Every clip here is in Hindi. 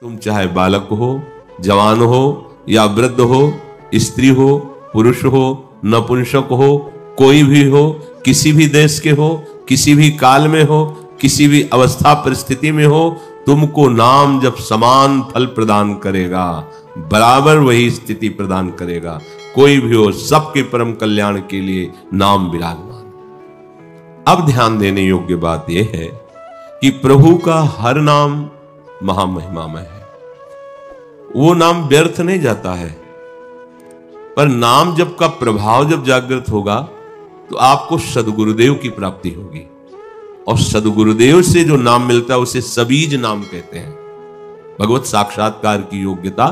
तुम चाहे बालक हो, जवान हो या वृद्ध हो, स्त्री हो, पुरुष हो, नपुंसक हो, कोई भी हो, किसी भी देश के हो, किसी भी काल में हो, किसी भी अवस्था परिस्थिति में हो, तुमको नाम जब समान फल प्रदान करेगा, बराबर वही स्थिति प्रदान करेगा। कोई भी हो, सबके परम कल्याण के लिए नाम विराजमान। अब ध्यान देने योग्य बात यह है कि प्रभु का हर नाम महामहिमामय है। वो नाम व्यर्थ नहीं जाता है, पर नाम जब का प्रभाव जब जागृत होगा तो आपको सदगुरुदेव की प्राप्ति होगी, और सदगुरुदेव से जो नाम मिलता है उसे सबीज नाम कहते हैं। भगवत साक्षात्कार की योग्यता,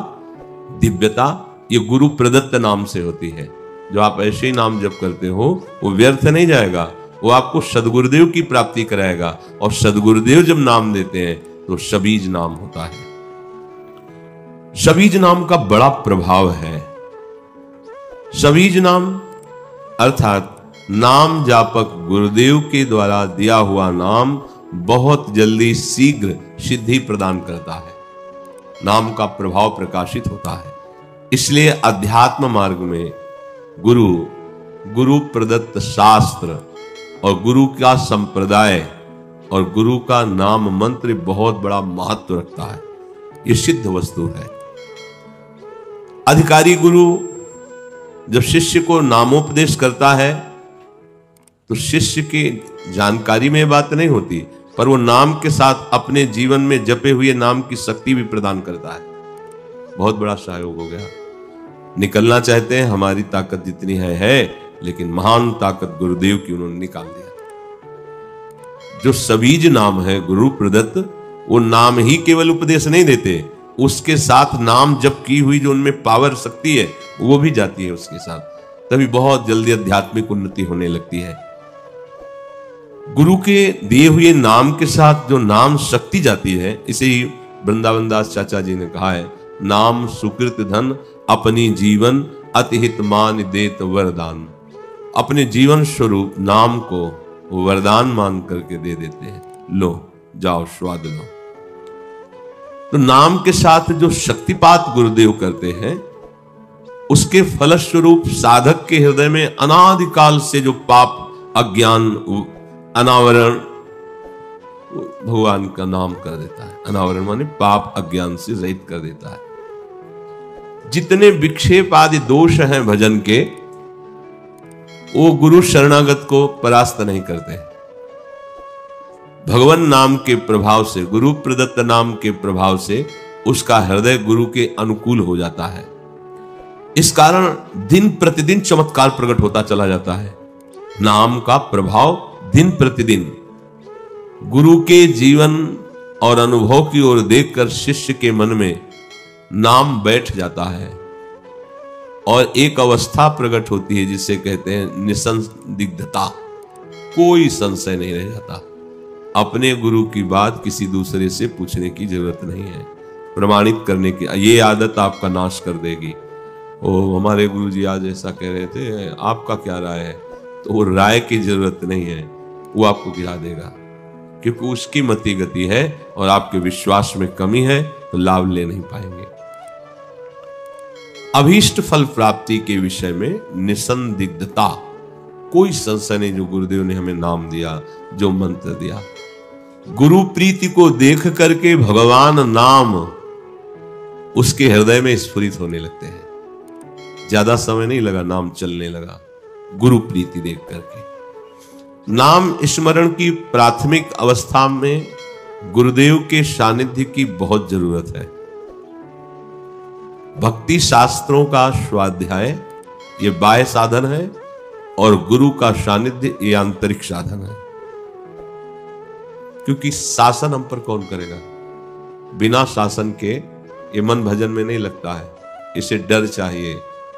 दिव्यता ये गुरु प्रदत्त नाम से होती है। जो आप ऐसे ही नाम जप करते हो वो व्यर्थ नहीं जाएगा, वो आपको सदगुरुदेव की प्राप्ति कराएगा, और सदगुरुदेव जब नाम देते हैं तो सबीज नाम होता है। सबीज नाम का बड़ा प्रभाव है। सबीज नाम अर्थात नाम जापक गुरुदेव के द्वारा दिया हुआ नाम बहुत जल्दी शीघ्र सिद्धि प्रदान करता है। नाम का प्रभाव प्रकाशित होता है। इसलिए अध्यात्म मार्ग में गुरु प्रदत्त शास्त्र और गुरु का संप्रदाय और गुरु का नाम मंत्र बहुत बड़ा महत्व रखता है। यह सिद्ध वस्तु है। अधिकारी गुरु जब शिष्य को नामोपदेश करता है तो शिष्य की जानकारी में बात नहीं होती, पर वो नाम के साथ अपने जीवन में जपे हुए नाम की शक्ति भी प्रदान करता है। बहुत बड़ा सहयोग हो गया। निकलना चाहते हैं, हमारी ताकत जितनी है, लेकिन महान ताकत गुरुदेव की उन्होंने निकाल दिया। जो सबीज नाम है गुरु प्रदत्त, वो नाम ही केवल उपदेश नहीं देते, उसके साथ नाम जप की हुई जो उनमें पावर शक्ति है वो भी जाती है उसके साथ। तभी बहुत जल्दी आध्यात्मिक उन्नति होने लगती है। गुरु के दिए हुए नाम के साथ जो नाम शक्ति जाती है, इसे ही वृंदावन दास चाचा जी ने कहा है, नाम सुकृत धन अपनी जीवन अतिहित मान देत वरदान। अपने जीवन स्वरूप नाम को वरदान मान करके दे देते हैं। लो जाओ स्वाद लो। तो नाम के साथ जो शक्तिपात गुरुदेव करते हैं, उसके फलस्वरूप साधक के हृदय में अनादिकाल से जो पाप, अज्ञान, अनावरण भगवान का नाम कर देता है। अनावरण माने पाप अज्ञान से रहित कर देता है। जितने विक्षेप आदि दोष हैं भजन के, वो गुरु शरणागत को परास्त नहीं करते। भगवान नाम के प्रभाव से, गुरु प्रदत्त नाम के प्रभाव से उसका हृदय गुरु के अनुकूल हो जाता है। इस कारण दिन प्रतिदिन चमत्कार प्रकट होता चला जाता है। नाम का प्रभाव दिन प्रतिदिन गुरु के जीवन और अनुभव की ओर देखकर शिष्य के मन में नाम बैठ जाता है, और एक अवस्था प्रकट होती है जिसे कहते हैं निसंदिग्धता। कोई संशय नहीं रह जाता। अपने गुरु की बात किसी दूसरे से पूछने की जरूरत नहीं है, प्रमाणित करने की। ये आदत आपका नाश कर देगी। ओ हमारे गुरु जी आज ऐसा कह रहे थे, आपका क्या राय है? तो वो राय की जरूरत नहीं है, वो आपको गिरा देगा, क्योंकि उसकी मति गति है और आपके विश्वास में कमी है, तो लाभ ले नहीं पाएंगे। अभीष्ट फल प्राप्ति के विषय में निसंदिग्धता, कोई संशय नहीं। जो गुरुदेव ने हमें नाम दिया, जो मंत्र दिया, गुरु प्रीति को देख करके भगवान नाम उसके हृदय में स्फुरित होने लगते हैं। ज्यादा समय नहीं लगा, नाम चलने लगा गुरु प्रीति देख करके। नाम स्मरण की प्राथमिक अवस्था में गुरुदेव के सानिध्य की बहुत जरूरत है। भक्ति शास्त्रों का स्वाध्याय ये बाह्य साधन है, और गुरु का सानिध्य ये आंतरिक साधन है। क्योंकि शासन हम पर कौन करेगा? बिना शासन के ये मन भजन में नहीं लगता है। इसे डर चाहिए,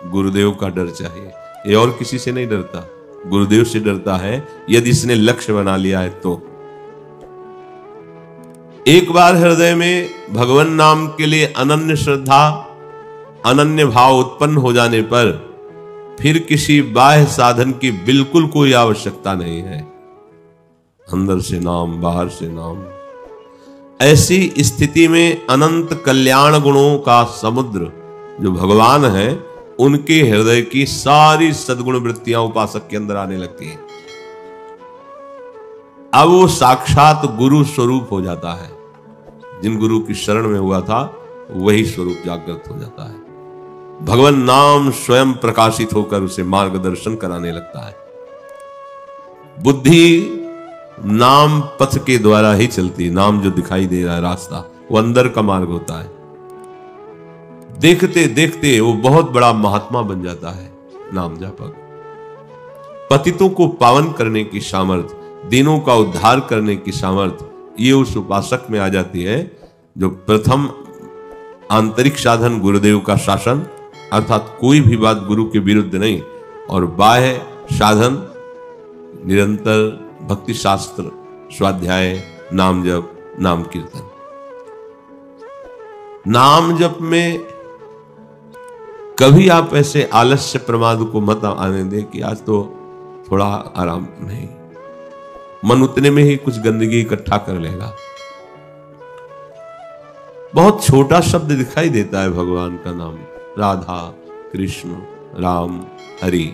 गुरुदेव का डर चाहिए। ये और किसी से नहीं डरता, गुरुदेव से डरता है, यदि इसने लक्ष्य बना लिया है तो। एक बार हृदय में भगवान नाम के लिए अनन्य श्रद्धा, अनन्य भाव उत्पन्न हो जाने पर फिर किसी बाह्य साधन की बिल्कुल कोई आवश्यकता नहीं है। अंदर से नाम, बाहर से नाम। ऐसी स्थिति में अनंत कल्याण गुणों का समुद्र जो भगवान है, उनके हृदय की सारी सद्गुण वृत्तियां उपासक के अंदर आने लगती हैं। अब वो साक्षात गुरु स्वरूप हो जाता है। जिन गुरु की शरण में हुआ था वही स्वरूप जागृत हो जाता है। भगवान नाम स्वयं प्रकाशित होकर उसे मार्गदर्शन कराने लगता है। बुद्धि नाम पथ के द्वारा ही चलती है। नाम जो दिखाई दे रहा है रास्ता, वो अंदर का मार्ग होता है। देखते देखते वो बहुत बड़ा महात्मा बन जाता है नाम जापक। पतितों को पावन करने की सामर्थ, दीनों का उद्धार करने की सामर्थ ये उस उपासक में आ जाती है जो प्रथम आंतरिक साधन गुरुदेव का शासन, अर्थात कोई भी बात गुरु के विरुद्ध नहीं, और बाह्य साधन निरंतर भक्ति शास्त्र, स्वाध्याय, नाम जप, नाम कीर्तन। नाम जप में कभी आप ऐसे आलस्य प्रमाद को मत आने दें कि आज तो थोड़ा आराम नहीं, मन उतने में ही कुछ गंदगी इकट्ठा कर लेगा। बहुत छोटा शब्द दिखाई देता है भगवान का नाम, राधा, कृष्ण, राम, हरि,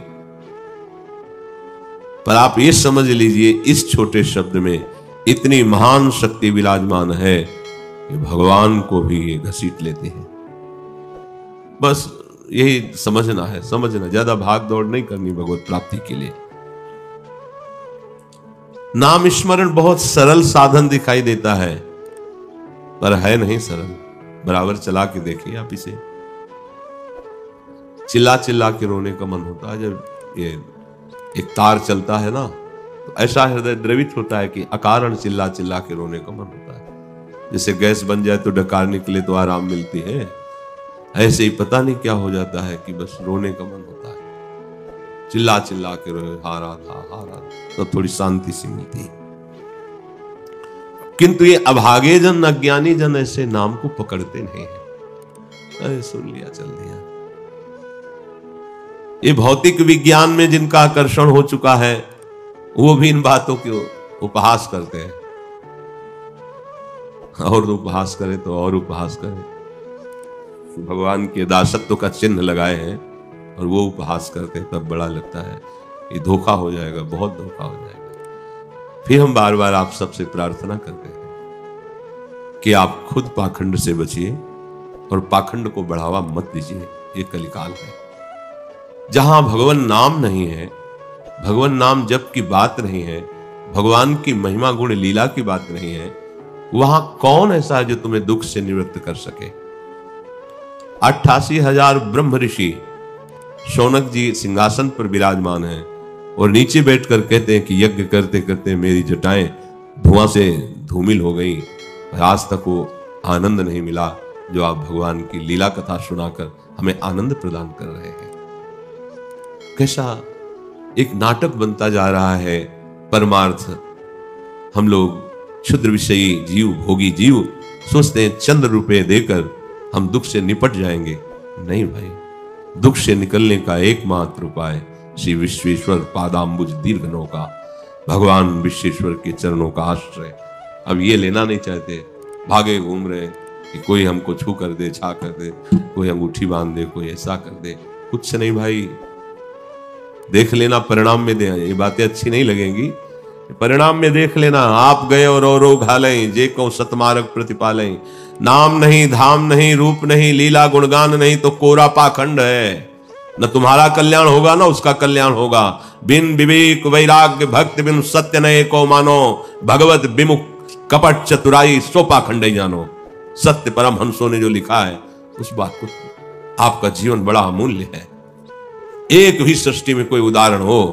पर आप ये समझ लीजिए इस छोटे शब्द में इतनी महान शक्ति विराजमान है कि भगवान को भी ये घसीट लेते हैं। बस यही समझना है, समझना, ज्यादा भाग दौड़ नहीं करनी भगवत प्राप्ति के लिए। नाम स्मरण बहुत सरल साधन दिखाई देता है, पर है नहीं सरल। बराबर चला के देखिए आप इसे। चिल्ला चिल्ला के रोने का मन होता है जब ये एक तार चलता है ना, तो ऐसा हृदय द्रवित होता है कि अकारण चिल्ला चिल्ला के रोने का मन होता है। जैसे गैस बन जाए तो डकार निकले तो आराम मिलती है, ऐसे ही पता नहीं क्या हो जाता है कि बस रोने का मन होता है। चिल्ला चिल्ला के रोए, हारा था, तो थोड़ी शांति सी मिलती है। किंतु ये अभागे जन, अज्ञानी जन ऐसे नाम को पकड़ते नहीं है। अरे सुन लिया, चल दिया। ये भौतिक विज्ञान में जिनका आकर्षण हो चुका है, वो भी इन बातों के उपहास करते हैं, और उपहास करे तो और उपहास करे। भगवान के दासत्व का चिन्ह लगाए हैं और वो उपहास करते हैं, तब बड़ा लगता है ये धोखा हो जाएगा, बहुत धोखा हो जाएगा। फिर हम बार बार आप सबसे प्रार्थना करते हैं कि आप खुद पाखंड से बचिए और पाखंड को बढ़ावा मत दीजिए। ये कलिकाल है जहां भगवान नाम नहीं है, भगवान नाम जप की बात नहीं है, भगवान की महिमा गुण लीला की बात नहीं है, वहां कौन ऐसा है जो तुम्हें दुख से निवृत्त कर सके। 88,000 ब्रह्म ऋषि शौनक जी सिंहासन पर विराजमान हैं और नीचे बैठकर कहते हैं कि यज्ञ करते करते मेरी जटाएं धुआं से धूमिल हो गई, आज तक वो आनंद नहीं मिला जो आप भगवान की लीला कथा सुनाकर हमें आनंद प्रदान कर रहे हैं। कैसा एक नाटक बनता जा रहा है परमार्थ। हम लोग क्षुद्र विषयी जीव, भोगी जीव, सोचते हैं चंद रुपए देकर हम दुख से निपट जाएंगे। नहीं भाई, दुख से निकलने का एकमात्र उपाय श्री विश्वेश्वर पादाम्बुज दीर्घ नौका, भगवान विश्वेश्वर के चरणों का आश्रय। अब ये लेना नहीं चाहते, भागे घूम रहे कि कोई हमको छू कर दे, छा कर दे, कोई अंगूठी बांध दे, कोई ऐसा कर दे। कुछ नहीं भाई, देख लेना परिणाम में दे। ये बातें अच्छी नहीं लगेंगी, परिणाम में देख लेना। आप गए और घालें जे को सतमार्ग प्रतिपालें। नाम नहीं, धाम नहीं, रूप नहीं, लीला गुणगान नहीं तो कोरा पाखंड है। न तुम्हारा कल्याण होगा ना उसका कल्याण होगा। बिन विवेक वैराग्य भक्त बिन सत्य नये को मानो, भगवत विमुख कपट चतुराई सो पाखंड जानो। सत्य परम हंसों ने जो लिखा है उस बात को, आपका जीवन बड़ा अमूल्य है। एक भी सृष्टि में कोई उदाहरण हो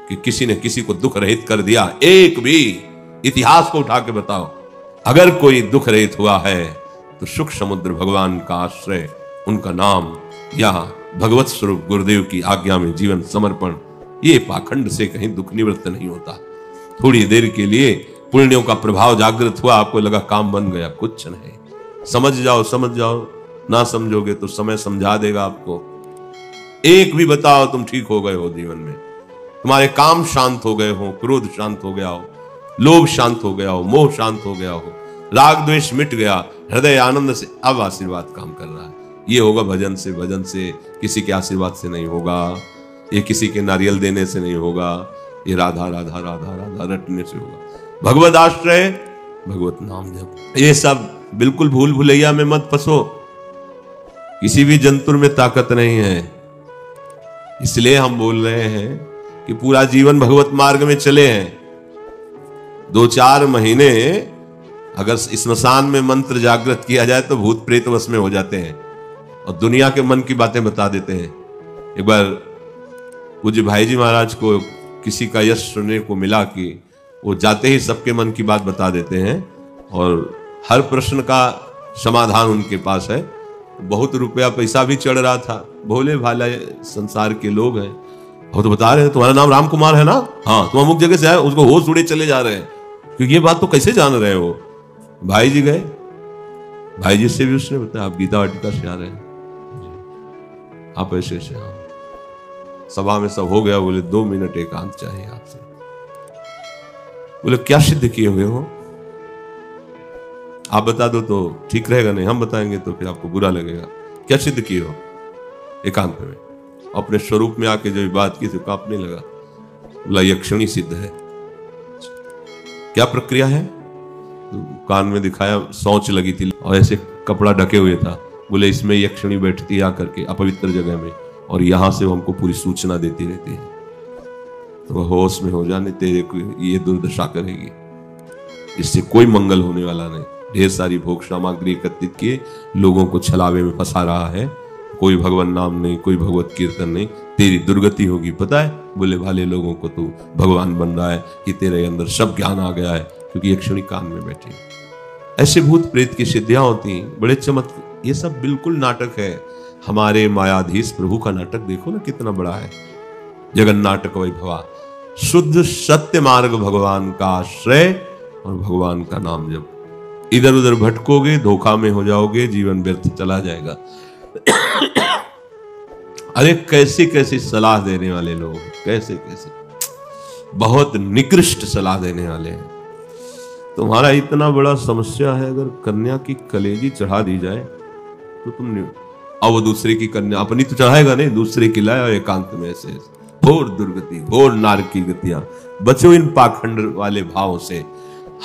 कि किसी ने किसी को दुख रहित कर दिया, एक भी इतिहास को उठा के बताओ। अगर कोई दुख रहित हुआ है तो सुख समुद्र भगवान का आश्रय, उनका नाम या भगवत स्वरूप गुरुदेव की आज्ञा में जीवन समर्पण, ये पाखंड से कहीं दुख निवृत्त नहीं होता। थोड़ी देर के लिए पुण्यों का प्रभाव जागृत हुआ, आपको लगा काम बन गया, कुछ नहीं। समझ जाओ, समझ जाओ, ना समझोगे तो समय समझा देगा आपको। एक भी बताओ तुम ठीक हो गए हो जीवन में, तुम्हारे काम शांत हो गए हो, क्रोध शांत हो गया हो, लोभ शांत हो गया हो, मोह शांत हो गया हो, राग द्वेष मिट गया, हृदय आनंद से अब आशीर्वाद काम कर रहा है। ये होगा भजन से, किसी के आशीर्वाद से नहीं होगा, ये किसी के नारियल देने से नहीं होगा, ये राधा राधा राधा राधा रटने से होगा। भगवत आश्रय, भगवत नाम जप, ये सब बिल्कुल भूल भुलैया में मत फंसो। किसी भी जंतुर में ताकत नहीं है। इसलिए हम बोल रहे हैं कि पूरा जीवन भगवत मार्ग में चले हैं। 2-4 महीने अगर स्मशान में मंत्र जागृत किया जाए तो भूत प्रेत वश में हो जाते हैं और दुनिया के मन की बातें बता देते हैं। एक बार पूज्य भाई जी महाराज को किसी का यश सुनने को मिला कि वो जाते ही सबके मन की बात बता देते हैं और हर प्रश्न का समाधान उनके पास है। बहुत रुपया पैसा भी चढ़ रहा था, भोले भाले संसार के लोग हैं। वो तो बता रहे हैं तुम्हारा नाम राम कुमार है ना, हाँ तुम अमुक जगह से आए, उसको होश उड़े चले जा रहे हैं, क्योंकि ये बात तो कैसे जान रहे हो। भाई जी गए, भाई जी से भी उसने बताया आप गीता वाटिका से आ रहे हैं, आप ऐसे से हाँ। सभा में सब हो गया, बोले 2 मिनट एकांत चाहिए आपसे। बोले क्या सिद्ध किए हुए हो, आप बता दो तो ठीक रहेगा, नहीं हम बताएंगे तो फिर आपको बुरा लगेगा। क्या सिद्ध किए हो एकांत में? अपने स्वरूप में आके जब बात की तो कांपने लगा। बोला यक्षणी सिद्ध है। क्या प्रक्रिया है? तो कान में दिखाया, सोच लगी थी और ऐसे कपड़ा ढके हुए था। बोले इसमें यक्षणी बैठती है आकर के अपवित्र जगह में और यहां से वो हमको पूरी सूचना देती रहती है, तो होश में हो जाने तेरे को ये दुर्दशा करेगी, इससे कोई मंगल होने वाला नहीं। ढेर सारी भोग सामग्री एकत्रित किए लोगों को छलावे में फंसा रहा है, कोई भगवान नाम नहीं, कोई भगवत कीर्तन नहीं, तेरी दुर्गति होगी। पता है बोले भाले लोगों को तू भगवान बन रहा है कि तेरे अंदर सब ज्ञान आ गया है, क्योंकि यक्षणी कान में बैठी। ऐसे भूत प्रेत की सिद्धियां होती, बड़े चमत्कार। ये सब बिल्कुल नाटक है। हमारे मायाधीश प्रभु का नाटक देखो ना कितना बड़ा है। जगन नाटक वैभवा, शुद्ध सत्य मार्ग भगवान का आश्रय और भगवान का नाम जप। इधर उधर भटकोगे, धोखा में हो जाओगे, जीवन व्यर्थ चला जाएगा। अरे कैसी कैसी सलाह देने वाले लोग, कैसे कैसे बहुत निकृष्ट सलाह देने वाले हैं। तुम्हारा इतना बड़ा समस्या है, अगर कन्या की कलेजी चढ़ा दी जाए तो तुम नहीं, और वो दूसरे की कन्या, अपनी तो चढ़ाएगा नहीं, दूसरे की लाए और एकांत में ऐसे घोर दुर्गति, घोर नारक की गतियां। बचो इन पाखंड वाले भावों से।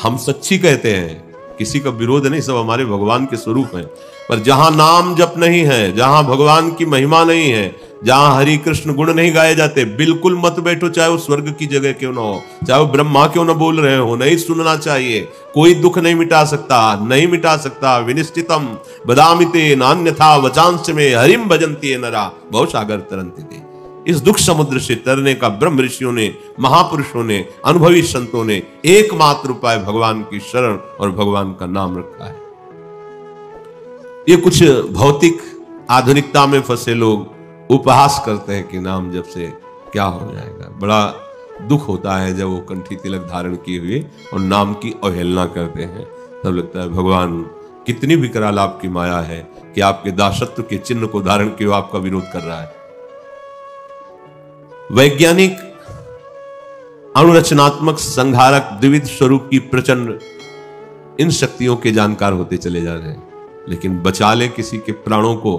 हम सच्ची कहते हैं, किसी का विरोध नहीं, सब हमारे भगवान के स्वरूप हैं। पर जहां नाम जप नहीं है, जहां भगवान की महिमा नहीं है, जहां हरि कृष्ण गुण नहीं गाए जाते, बिल्कुल मत बैठो, चाहे वो स्वर्ग की जगह क्यों ना हो, चाहे वो ब्रह्मा क्यों ना बोल रहे हो, नहीं सुनना चाहिए। कोई दुख नहीं मिटा सकता, नहीं मिटा सकता। विनिश्चितम बदामिते नान्यथा वचांस में हरिम भजन्ति नरा भवसागर तरन्ति ते। इस दुख समुद्र से तरने का ब्रह्म ऋषियों ने, महापुरुषों ने, अनुभवी संतों ने एकमात्र उपाय भगवान की शरण और भगवान का नाम रखा है। ये कुछ भौतिक आधुनिकता में फंसे लोग उपहास करते हैं कि नाम जप से क्या हो जाएगा। बड़ा दुख होता है जब वो कंठी तिलक धारण किए हुए और नाम की अवहेलना करते हैं। तब लगता है भगवान कितनी विकराल आपकी माया है कि आपके दासत्व के चिन्ह को धारण किए आपका विरोध कर रहा है। वैज्ञानिक अणुरचनात्मक संहारक द्विविध स्वरूप की प्रचंड इन शक्तियों के जानकार होते चले जा रहे हैं, लेकिन बचा ले किसी के प्राणों को,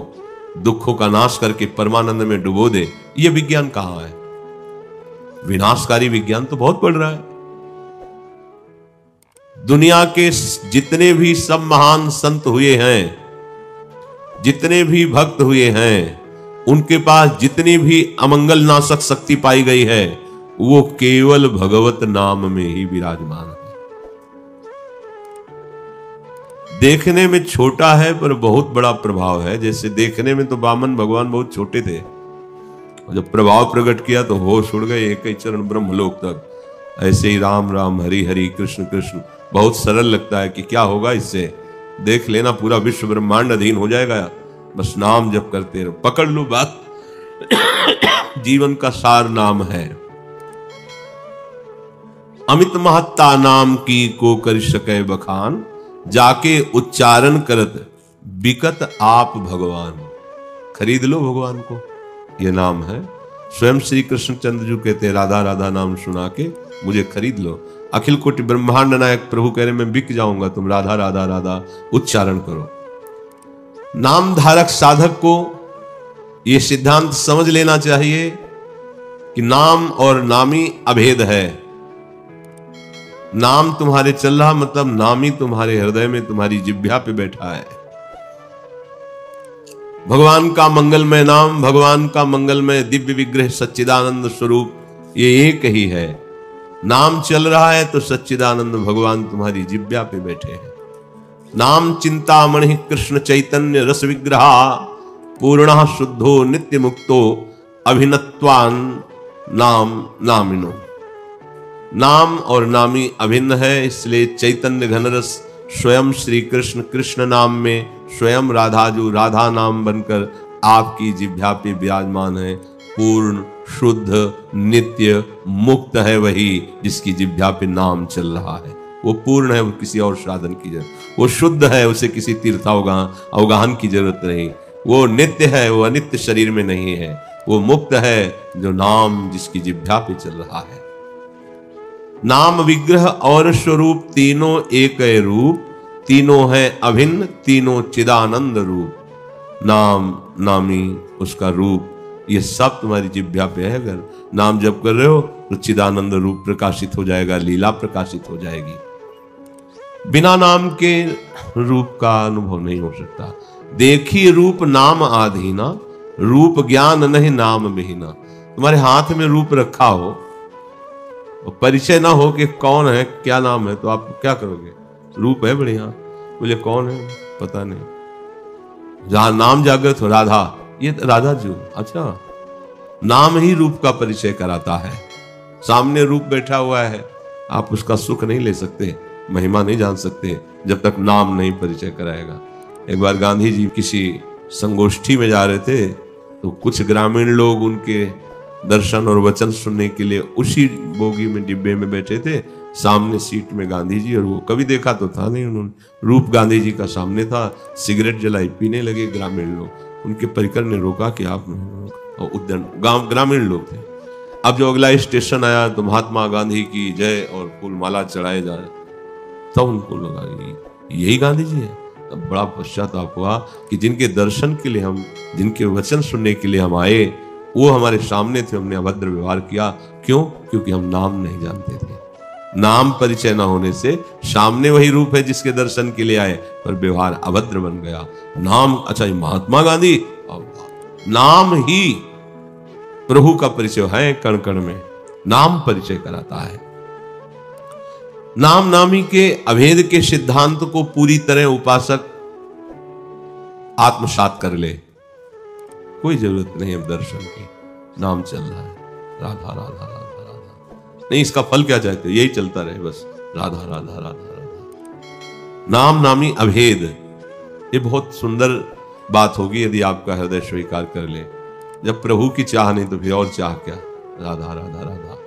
दुखों का नाश करके परमानंद में डुबो दे, ये विज्ञान कहां है? विनाशकारी विज्ञान तो बहुत बढ़ रहा है। दुनिया के जितने भी सब महान संत हुए हैं, जितने भी भक्त हुए हैं, उनके पास जितनी भी अमंगल नाशक शक्ति पाई गई है, वो केवल भगवत नाम में ही विराजमान है। देखने में छोटा है पर बहुत बड़ा प्रभाव है। जैसे देखने में तो वामन भगवान बहुत छोटे थे, और जब प्रभाव प्रकट किया तो होश उड़ गए एक ही चरण ब्रह्मलोक तक। ऐसे ही राम राम हरि हरि कृष्ण कृष्ण बहुत सरल लगता है कि क्या होगा इससे, देख लेना पूरा विश्व ब्रह्मांड अधीन हो जाएगा, बस नाम जप करते रहो, पकड़ लो बात। जीवन का सार नाम है। अमित महत्ता नाम की को कर सके बखान, जाके उच्चारण करत बिकत आप भगवान। खरीद लो भगवान को, ये नाम है। स्वयं श्री कृष्ण चंद्र जी कहते राधा राधा नाम सुना के मुझे खरीद लो। अखिल कोटि ब्रह्मांड नायक प्रभु कह रहे मैं बिक जाऊंगा, तुम राधा राधा राधा उच्चारण करो। नाम धारक साधक को यह सिद्धांत समझ लेना चाहिए कि नाम और नामी अभेद है। नाम तुम्हारे चल रहा मतलब नामी तुम्हारे हृदय में, तुम्हारी जिह्वा पे बैठा है। भगवान का मंगलमय नाम, भगवान का मंगलमय दिव्य विग्रह सच्चिदानंद स्वरूप, ये एक ही है। नाम चल रहा है तो सच्चिदानंद भगवान तुम्हारी जिह्वा पे बैठे हैं। नाम चिंतामणि कृष्ण चैतन्य रस विग्रहा पूर्ण शुद्धो नित्य मुक्तो अभिनत्वान नाम नामिनो। नाम और नामी अभिन्न है, इसलिए चैतन्य घनरस स्वयं श्री कृष्ण कृष्ण नाम में स्वयं राधा जो राधा नाम बनकर आपकी जिह्वा पे विराजमान है। पूर्ण शुद्ध नित्य मुक्त है वही जिसकी जिह्वा पे नाम चल रहा है। वो पूर्ण है, वो किसी और साधन की जरूरत, वो शुद्ध है, उसे किसी अवगाहन की जरूरत नहीं। वो नित्य है, वो अनित्य शरीर में नहीं है। वो मुक्त है जो नाम जिसकी जिह्वा पे चल रहा है। नाम विग्रह और स्वरूप तीनों एक रूप, तीनों है अभिन्न, तीनों चिदानंद रूप। नाम नामी उसका रूप, ये सब तुम्हारी जिह्वा पे है। अगर नाम जप कर रहे हो तो चिदानंद रूप प्रकाशित हो जाएगा, लीला प्रकाशित हो जाएगी। बिना नाम के रूप का अनुभव नहीं हो सकता। देखी रूप नाम आधीना, रूप ज्ञान नहीं नाम बिहीना। तुम्हारे हाथ में रूप रखा हो और परिचय ना हो कि कौन है क्या नाम है, तो आप क्या करोगे? रूप है बढ़िया, बोले कौन है पता नहीं। जहां नाम जागृत हो राधा, ये राधा जी, अच्छा नाम ही रूप का परिचय कराता है। सामने रूप बैठा हुआ है, आप उसका सुख नहीं ले सकते, महिमा नहीं जान सकते जब तक नाम नहीं परिचय कराएगा। एक बार गांधी जी किसी संगोष्ठी में जा रहे थे तो कुछ ग्रामीण लोग उनके दर्शन और वचन सुनने के लिए उसी बोगी में डिब्बे में बैठे थे। सामने सीट में गांधी जी, और वो कभी देखा तो था नहीं उन्होंने। रूप गांधी जी का सामने था, सिगरेट जलाई, पीने लगे ग्रामीण लोग। उनके परिकर ने रोका कि आप, और उद्यन गांव ग्रामीण लोग थे। अब जो अगला स्टेशन आया तो महात्मा गांधी की जय और फूल माला चढ़ाए जा रहे, तब उनको लगा यही गांधी जी है। तब बड़ा पश्चाताप हुआ कि जिनके दर्शन के लिए हम, जिनके वचन सुनने के लिए हम आए, वो हमारे सामने थे, हमने अभद्र व्यवहार किया। क्यों? क्योंकि हम नाम नहीं जानते थे। नाम परिचय न होने से सामने वही रूप है जिसके दर्शन के लिए आए, पर व्यवहार अभद्र बन गया। नाम, अच्छा ये महात्मा गांधी, नाम ही प्रभु का परिचय है। कण कण में नाम परिचय कराता है। नाम नामी के अभेद के सिद्धांत को पूरी तरह उपासक आत्मसात कर ले, कोई जरूरत नहीं अब दर्शन की। नाम चल रहा है, राधा राधा राधा राधा, नहीं इसका फल क्या चाहते हो? यही चलता रहे बस, राधा राधा राधा राधा। नाम नामी अभेद, ये बहुत सुंदर बात होगी यदि आपका हृदय स्वीकार कर ले। जब प्रभु की चाह नहीं तो फिर और चाह क्या? राधा राधा राधा।